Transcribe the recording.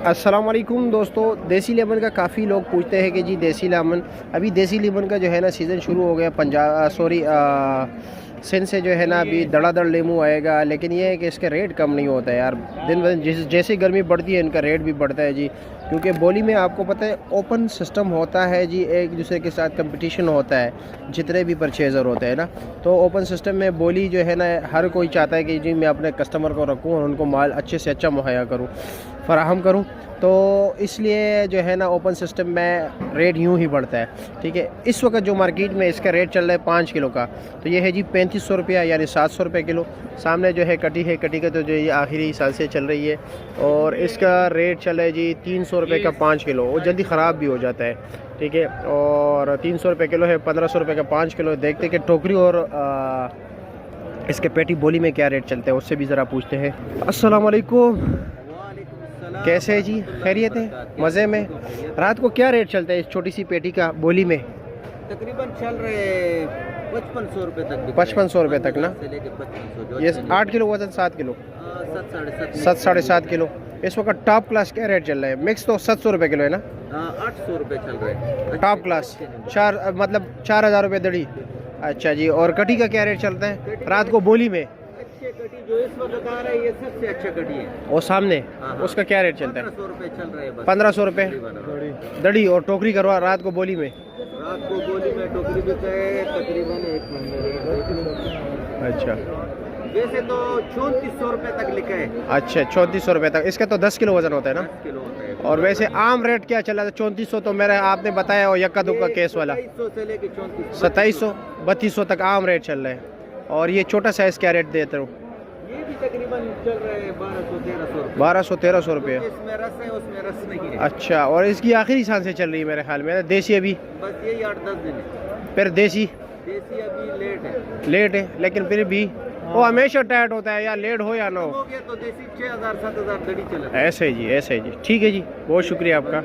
अस्सलाम वालेकुम दोस्तों, देसी लेमन का काफ़ी लोग पूछते हैं कि जी देसी लेमन, अभी देसी लेमन का जो है ना सीज़न शुरू हो गया। सिंध से जो है ना अभी धड़ाधड़ लेमू आएगा, लेकिन ये है कि इसका रेट कम नहीं होता है यार। दिन ब दिन जैसे गर्मी बढ़ती है इनका रेट भी बढ़ता है जी, क्योंकि बोली में आपको पता है ओपन सिस्टम होता है जी, एक दूसरे के साथ कंपटीशन होता है जितने भी परचेज़र होते हैं ना। तो ओपन सिस्टम में बोली जो है ना हर कोई चाहता है कि जी मैं अपने कस्टमर को रखूँ और उनको माल अच्छे से अच्छा मुहैया करूँ, फ़राहम करूँ। तो इसलिए जो है ना ओपन सिस्टम में रेट यूँ ही बढ़ता है। ठीक है, इस वक्त जो मार्केट में इसका रेट चल रहा है 5 किलो का, तो ये है जी 3500 रुपया, यानी 700 रुपये किलो। सामने जो है कटी का तो जो ये आखिरी साल से चल रही है, और इसका रेट चल रहा है जी 300 रुपये का 5 किलो। वो जल्दी ख़राब भी हो जाता है। ठीक है, और 300 रुपये किलो है, 1500 रुपये का 5 किलो। देखते कि टोकरी और इसके पेटी बोली में क्या रेट चलते हैं, उससे भी ज़रा पूछते हैं। अस्सलाम वालेकुम, कैसे है जी? खैरियत है? मज़े में? रात को क्या रेट चलता है इस छोटी सी पेटी का बोली में? तकरीबन चल रहे 5500 रुपये तक। 5500 रुपये तक ना? ये 8 किलो वजन, 7 किलो, 7 साढ़े 7 किलो। इस वक्त टॉप क्लास क्या रेट चल रहा है? मिक्स तो 700 रुपये किलो है ना? 800 रुपये चल रहे हैं टॉप क्लास 4 मतलब 4000 रुपये दड़ी। अच्छा जी, और कटी का क्या रेट चलता है रात को बोली में? अच्छे कटी जो इस वक्त आ रहा है ये सबसे अच्छा कटी है। और सामने उसका क्या रेट चलता है? 1500 रुपये चल रहे हैं। 1500 रुपये दड़ी। और टोकरी करवा रात को बोली में? रात को बोली में टोकरी भी है तकरीबन 1 नंबर। अच्छा, वैसे तो 3400 रुपये तक लिखा है। अच्छा 3400 रुपये तक। इसका तो 10 किलो वजन होता है ना? 10 किलो होता है। और वैसे आम रेट क्या चला था? 3400 तो मेरा आपने बताया, और यक्का दुक्का केस वाला 2700 से लेके 2700 3200 तक आम रेट चल रहा है। और ये छोटा साइज़ क्या रेट देते हो? ये भी तकरीबन चल रहे हैं 1200-1300 रुपये। 1200-1300 रुपये। इसमें रस है उसमें रस नहीं है। अच्छा, और इसकी आखिरी सांस से चल रही है मेरे ख्याल में। देसी अभी बस यही 8-10 दिन है। फिर देसी अभी लेट है, लेकिन फिर भी वो हमेशा टाइट होता है, या लेट हो या ना हो। हो गया तो देसी 6000-7000 दड़ी चला। ऐसे ही जी, ऐसे ही जी। ठीक है जी, बहुत शुक्रिया आपका।